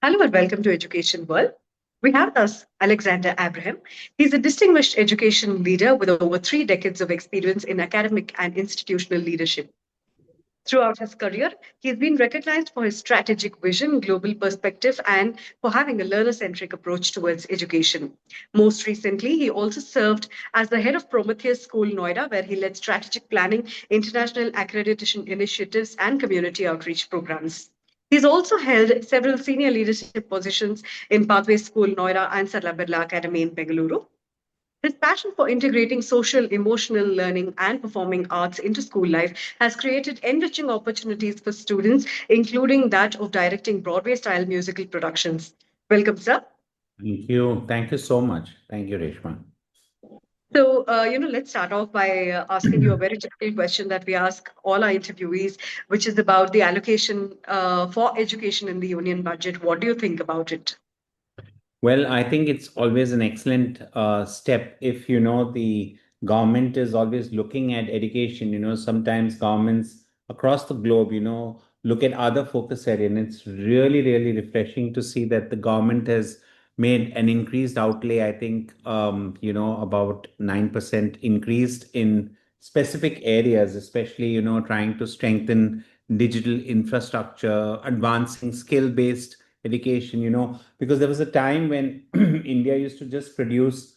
Hello and welcome to Education World. We have with us Alexander Abraham. He's a distinguished education leader with over 3 decades of experience in academic and institutional leadership. Throughout his career, he's been recognized for his strategic vision, global perspective, and for having a learner centric approach towards education. Most recently, he also served as the head of Prometheus School, Noida, where he led strategic planning, international accreditation initiatives, and community outreach programs. He's also held several senior leadership positions in Pathway School, Noida, and Sarala Birla Academy in Bengaluru. His passion for integrating social, emotional learning and performing arts into school life has created enriching opportunities for students, including that of directing Broadway style musical productions. Welcome, sir. Thank you. Thank you so much. Thank you, Reshma. Let's start off by asking you a very typical question that we ask all our interviewees, which is about the allocation for education in the union budget. What do you think about it? Well, I think it's always an excellent step if the government is always looking at education. Sometimes governments across the globe, look at other focus area, and it's really, really refreshing to see that the government has made an increased outlay. I think about 9% increased in specific areas, especially trying to strengthen digital infrastructure, advancing skill-based education, because there was a time when India used to just produce,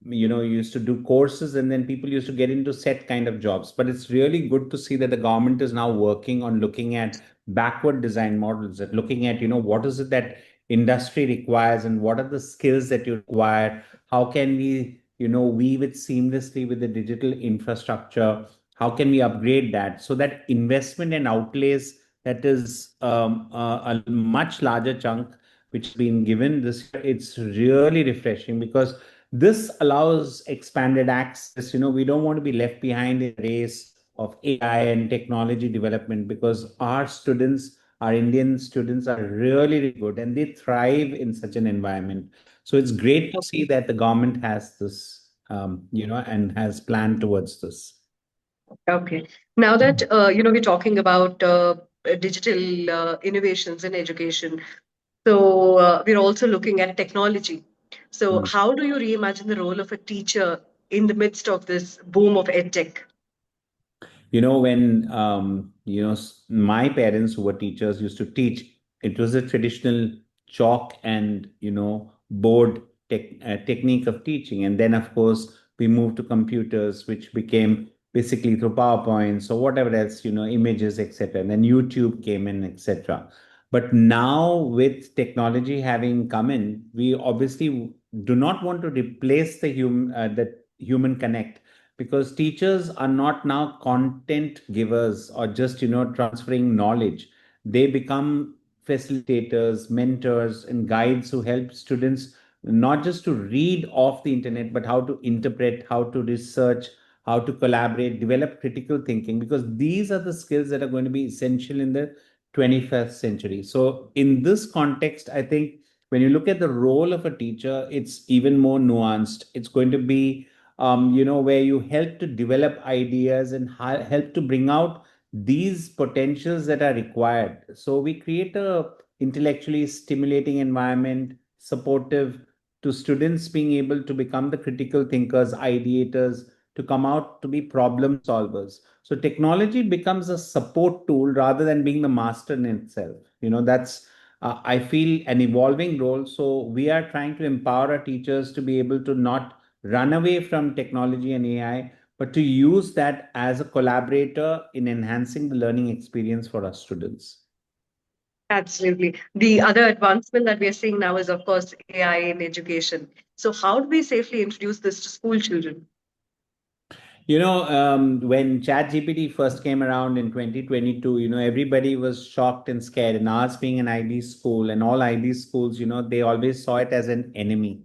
used to do courses and then people used to get into set kind of jobs. But it's really good to see that the government is now working on looking at backward design models, at looking at, what is it that industry requires and what are the skills that you require? How can we, weave it seamlessly with the digital infrastructure? How can we upgrade that so that investment and outlays that is a much larger chunk which has been given this year. It's really refreshing because this allows expanded access. We don't want to be left behind in the race of AI and technology development because our students, our Indian students, are really, really good and they thrive in such an environment. So it's great to see that the government has this, and has planned towards this. Okay. Now that we're talking about digital innovations in education, so we're also looking at technology. So how do you reimagine the role of a teacher in the midst of this boom of edtech? When my parents who were teachers used to teach, it was a traditional chalk and board technique of teaching, and then of course we moved to computers, which became basically through PowerPoints or whatever else, images, etc. And then YouTube came in, etc. But now with technology having come in, we obviously do not want to replace the human connect, because teachers are not now content givers or just transferring knowledge. They become facilitators, mentors, and guides who help students not just to read off the internet, but how to interpret, how to research, how to collaborate, develop critical thinking, because these are the skills that are going to be essential in the 21st century. So in this context, I think when you look at the role of a teacher, it's even more nuanced. It's going to be where you help to develop ideas and help to bring out these potentials that are required. So we create a intellectually stimulating environment, supportive to students being able to become the critical thinkers, ideators, to come out to be problem solvers. So technology becomes a support tool rather than being the master in itself. That's I feel an evolving role. So we are trying to empower our teachers to be able to not run away from technology and AI, but to use that as a collaborator in enhancing the learning experience for our students. Absolutely. The other advancement that we are seeing now is, of course, AI in education. So how do we safely introduce this to school children? When ChatGPT first came around in 2022, everybody was shocked and scared. And ours being an IB school, and all IB schools, they always saw it as an enemy.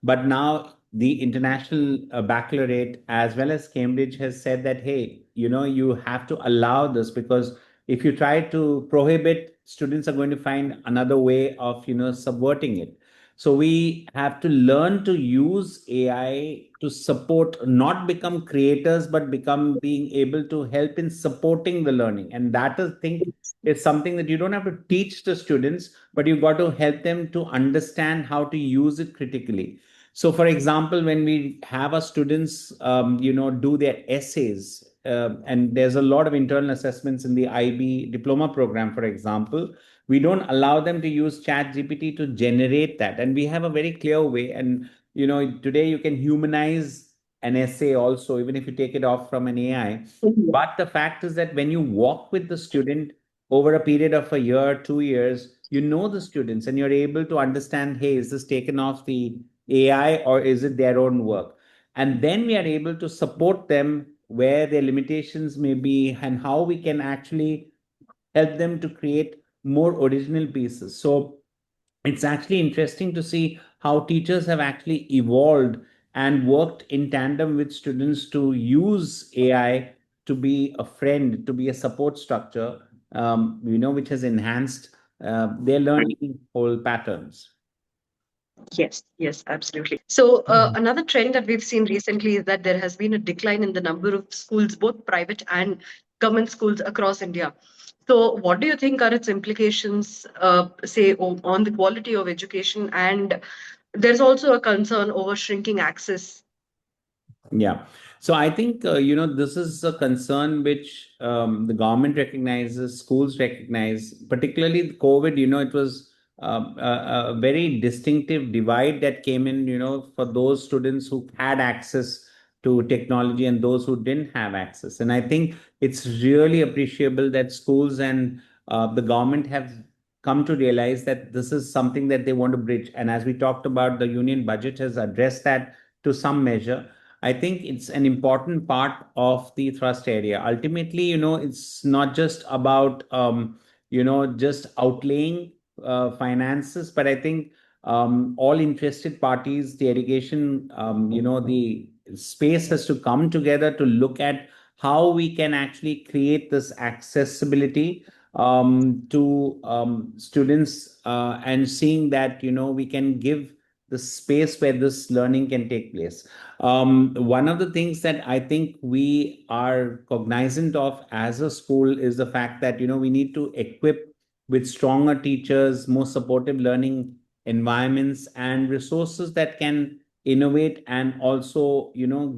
But now the international baccalaureate as well as Cambridge has said that, hey, you have to allow this, because if you try to prohibit, students are going to find another way of, subverting it. So we have to learn to use AI to support, not become creators, but become being able to help in supporting the learning. And that I think is something that you don't have to teach the students, but you've got to help them to understand how to use it critically. So, for example, when we have our students, do their essays, and there's a lot of internal assessments in the IB diploma program, for example, we don't allow them to use chat gpt to generate that, and we have a very clear way. And today you can humanize an essay also, even if you take it off from an AI. Mhm. But the fact is that when you walk with the student over a period of a year, 2 years, you know the students and you're able to understand, hey, is this taken off the AI or is it their own work? And then we are able to support them where their limitations may be and how we can actually help them to create more original pieces. So it's actually interesting to see how teachers have actually evolved and worked in tandem with students to use AI to be a friend, to be a support structure, which has enhanced their learning whole patterns. Yes, yes, absolutely. So, another trend that we've seen recently is that there has been a decline in the number of schools, both private and government schools across India. So, what do you think are its implications, say, on the quality of education? And there's also a concern over shrinking access. Yeah. So I think, this is a concern which the government recognizes, schools recognize, particularly the COVID, it was a very distinctive divide that came in, for those students who had access to technology and those who didn't have access. And I think it's really appreciable that schools and the government have come to realize that this is something that they want to bridge. And as we talked about, the union budget has addressed that to some measure. I think it's an important part of the thrust area. Ultimately, it's not just about, just outlaying finances, but I think all interested parties, the education, the space has to come together to look at how we can actually create this accessibility to students, and seeing that, we can give the space where this learning can take place. One of the things that I think we are cognizant of as a school is the fact that we need to equip with stronger teachers, more supportive learning environments, and resources that can innovate and also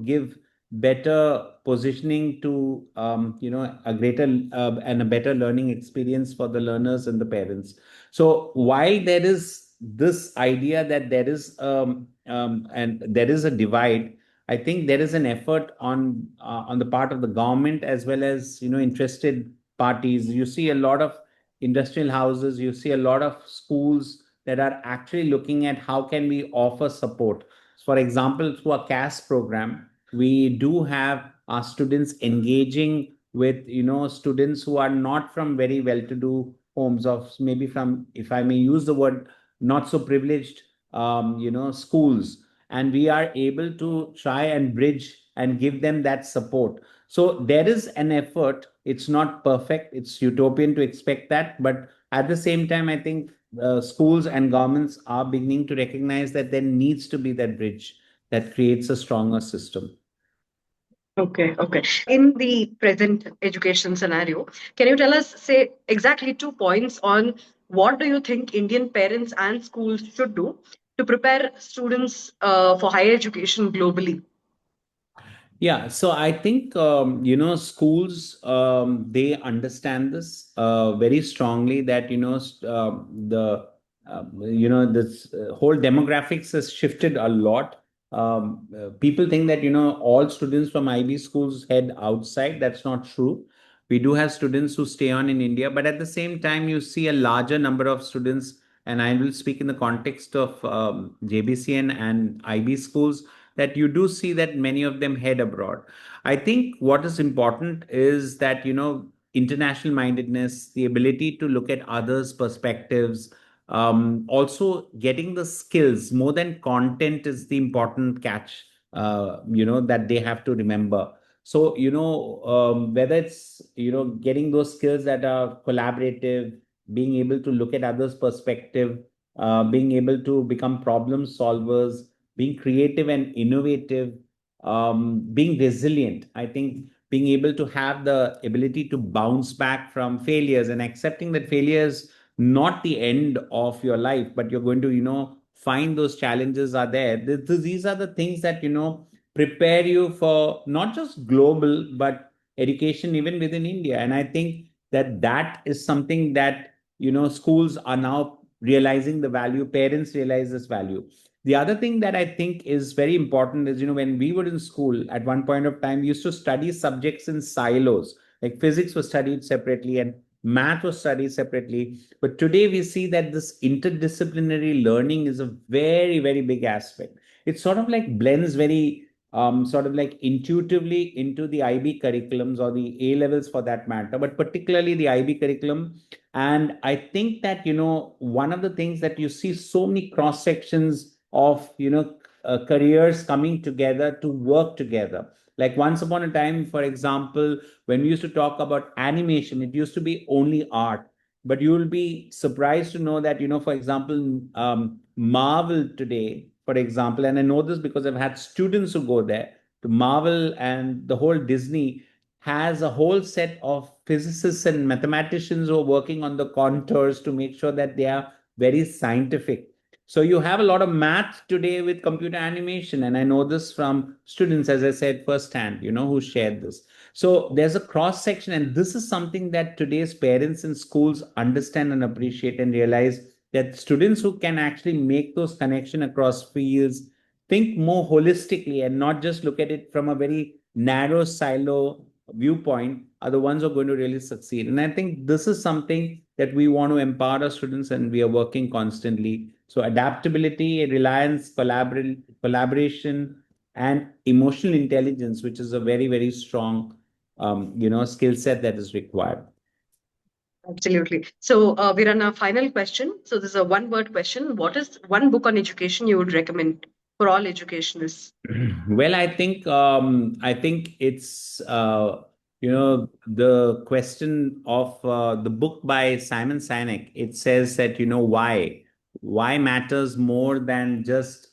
give better positioning to a greater and a better learning experience for the learners and the parents. So while there is this idea that there is and there is a divide, I think there is an effort on the part of the government as well as interested parties. You see a lot of industrial houses, you see a lot of schools that are actually looking at how can we offer support. For example, through a CAS program, we do have our students engaging with students who are not from very well-to-do homes, of maybe from, if I may use the word, not so privileged schools, and we are able to try and bridge and give them that support. So there is an effort. It's not perfect, it's utopian to expect that, but at the same time, I think schools and governments are beginning to recognize that there needs to be that bridge that creates a stronger system. Okay, okay. In the present education scenario, can you tell us, say, exactly 2 points on what do you think Indian parents and schools should do to prepare students for higher education globally? Yeah, so I think schools, they understand this very strongly, that the this whole demographics has shifted a lot. People think that all students from IB schools head outside. That's not true. We do have students who stay on in India, but at the same time, you see a larger number of students, and I will speak in the context of JBCN and IB schools, that you do see that many of them head abroad. I think what is important is that, international mindedness, the ability to look at others' perspectives, also getting the skills more than content is the important catch, that they have to remember. So, whether it's, getting those skills that are collaborative, being able to look at others' perspective, being able to become problem solvers, being creative and innovative, being resilient. I think being able to have the ability to bounce back from failures and accepting that failure is not the end of your life, but you're going to, find those challenges are there. These are the things that, prepare you for not just global, but education even within India. And I think that is something that, schools are now realizing the value, parents realize this value. The other thing that I think is very important is, when we were in school at one point of time, we used to study subjects in silos. Like physics was studied separately and math was studied separately. But today we see that this interdisciplinary learning is a very, very big aspect. It sort of like blends very sort of like intuitively into the IB curriculums or the A levels for that matter, but particularly the IB curriculum. And I think that, one of the things that you see so many cross sections of, careers coming together to work together. Like once upon a time, for example, when we used to talk about animation, it used to be only art. But you will be surprised to know that, for example, Marvel today, for example, and I know this because I've had students who go there, to Marvel and the whole Disney has a whole set of physicists and mathematicians who are working on the contours to make sure that they are very scientific. So you have a lot of math today with computer animation. And I know this from students, as I said, firsthand, who shared this. So there's a cross section. And this is something that today's parents in schools understand and appreciate and realize that students who can actually make those connection across fields, think more holistically and not just look at it from a very narrow silo viewpoint, are the ones who are going to really succeed. And I think this is something that we want to empower our students, and we are working constantly. So adaptability, reliance, collaboration, and emotional intelligence, which is a very, very strong, skill set that is required. Absolutely. So we're on our final question. So this is a one-word question. What is one book on education you would recommend for all educationists? Well, I think it's the question of the book by Simon Sinek. It says that why matters more than just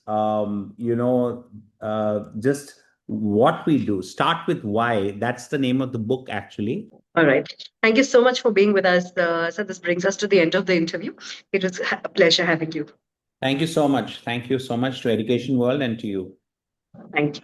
what we do. Start with why. That's the name of the book, actually. All right. Thank you so much for being with us. So this brings us to the end of the interview. It was a pleasure having you. Thank you so much. Thank you so much to Education World and to you. Thank you.